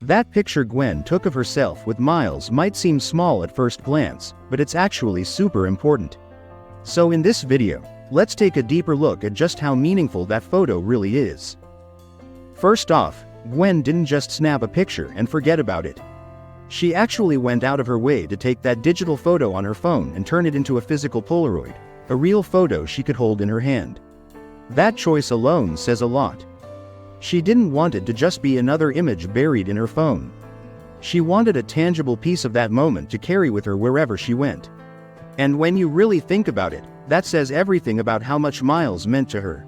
That picture Gwen took of herself with Miles might seem small at first glance, but it's actually super important. So in this video, let's take a deeper look at just how meaningful that photo really is. First off, Gwen didn't just snap a picture and forget about it. She actually went out of her way to take that digital photo on her phone and turn it into a physical Polaroid, a real photo she could hold in her hand. That choice alone says a lot. She didn't want it to just be another image buried in her phone. She wanted a tangible piece of that moment to carry with her wherever she went. And when you really think about it, that says everything about how much Miles meant to her.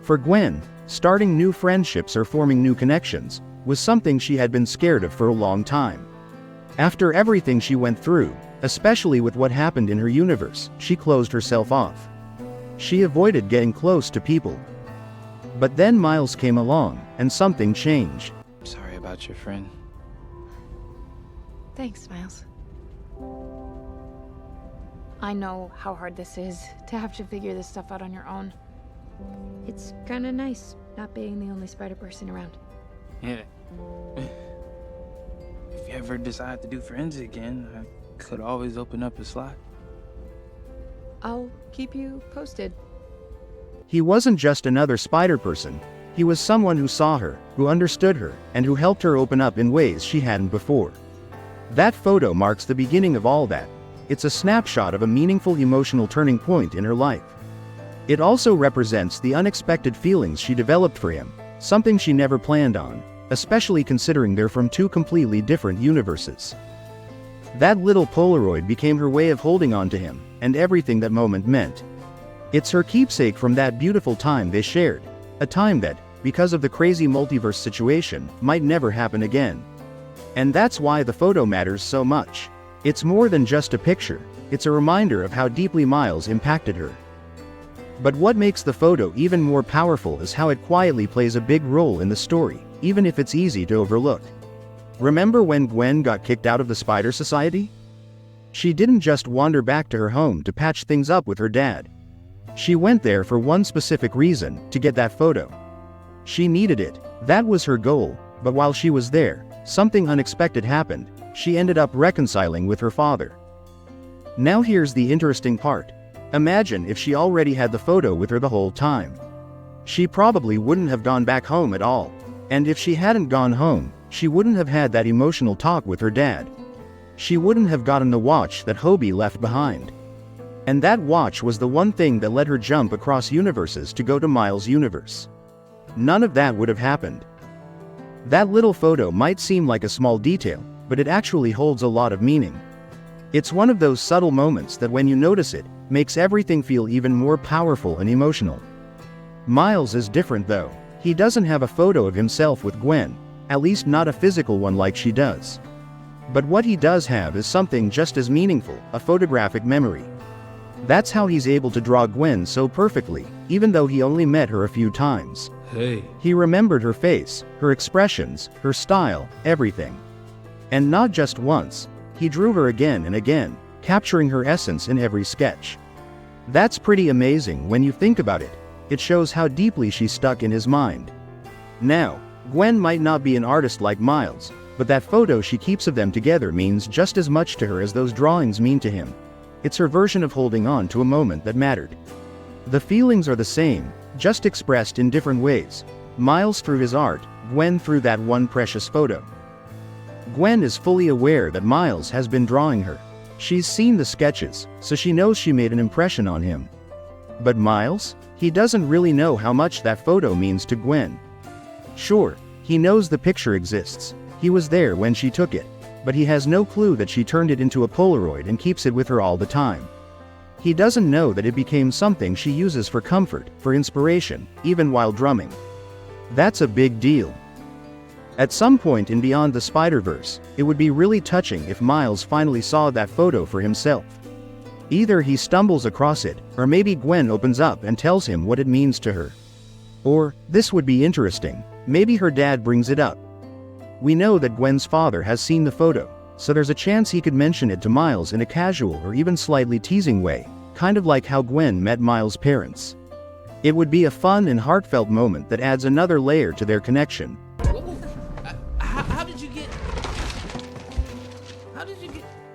For Gwen, starting new friendships or forming new connections was something she had been scared of for a long time. After everything she went through, especially with what happened in her universe, she closed herself off. She avoided getting close to people. But then Miles came along, and something changed. Sorry about your friend. Thanks, Miles. I know how hard this is, to have to figure this stuff out on your own. It's kinda nice, not being the only spider person around. Yeah. If you ever decide to do friends again, I could always open up a slot. I'll keep you posted. He wasn't just another spider person, he was someone who saw her, who understood her, and who helped her open up in ways she hadn't before. That photo marks the beginning of all that. It's a snapshot of a meaningful emotional turning point in her life. It also represents the unexpected feelings she developed for him, something she never planned on, especially considering they're from two completely different universes. That little Polaroid became her way of holding on to him, and everything that moment meant. It's her keepsake from that beautiful time they shared, a time that, because of the crazy multiverse situation, might never happen again. And that's why the photo matters so much. It's more than just a picture, it's a reminder of how deeply Miles impacted her. But what makes the photo even more powerful is how it quietly plays a big role in the story, even if it's easy to overlook. Remember when Gwen got kicked out of the Spider Society? She didn't just wander back to her home to patch things up with her dad. She went there for one specific reason, to get that photo. She needed it, that was her goal, but while she was there, something unexpected happened. She ended up reconciling with her father. Now here's the interesting part. Imagine if she already had the photo with her the whole time. She probably wouldn't have gone back home at all. And if she hadn't gone home, she wouldn't have had that emotional talk with her dad. She wouldn't have gotten the watch that Hobie left behind. And that watch was the one thing that let her jump across universes to go to Miles' universe. None of that would have happened. That little photo might seem like a small detail, but it actually holds a lot of meaning. It's one of those subtle moments that when you notice it, makes everything feel even more powerful and emotional. Miles is different though. He doesn't have a photo of himself with Gwen, at least not a physical one like she does. But what he does have is something just as meaningful, a photographic memory. That's how he's able to draw Gwen so perfectly, even though he only met her a few times. Hey. He remembered her face, her expressions, her style, everything. And not just once, he drew her again and again, capturing her essence in every sketch. That's pretty amazing when you think about it. It shows how deeply she's stuck in his mind. Now, Gwen might not be an artist like Miles, but that photo she keeps of them together means just as much to her as those drawings mean to him. It's her version of holding on to a moment that mattered. The feelings are the same, just expressed in different ways. Miles through his art, Gwen through that one precious photo. Gwen is fully aware that Miles has been drawing her. She's seen the sketches, so she knows she made an impression on him. But Miles? He doesn't really know how much that photo means to Gwen. Sure, he knows the picture exists. He was there when she took it. But he has no clue that she turned it into a Polaroid and keeps it with her all the time. He doesn't know that it became something she uses for comfort, for inspiration, even while drumming. That's a big deal. At some point in Beyond the Spider-Verse, it would be really touching if Miles finally saw that photo for himself. Either he stumbles across it, or maybe Gwen opens up and tells him what it means to her. Or, this would be interesting, maybe her dad brings it up. We know that Gwen's father has seen the photo, so there's a chance he could mention it to Miles in a casual or even slightly teasing way, kind of like how Gwen met Miles' parents. It would be a fun and heartfelt moment that adds another layer to their connection. How did did you get? How did you get?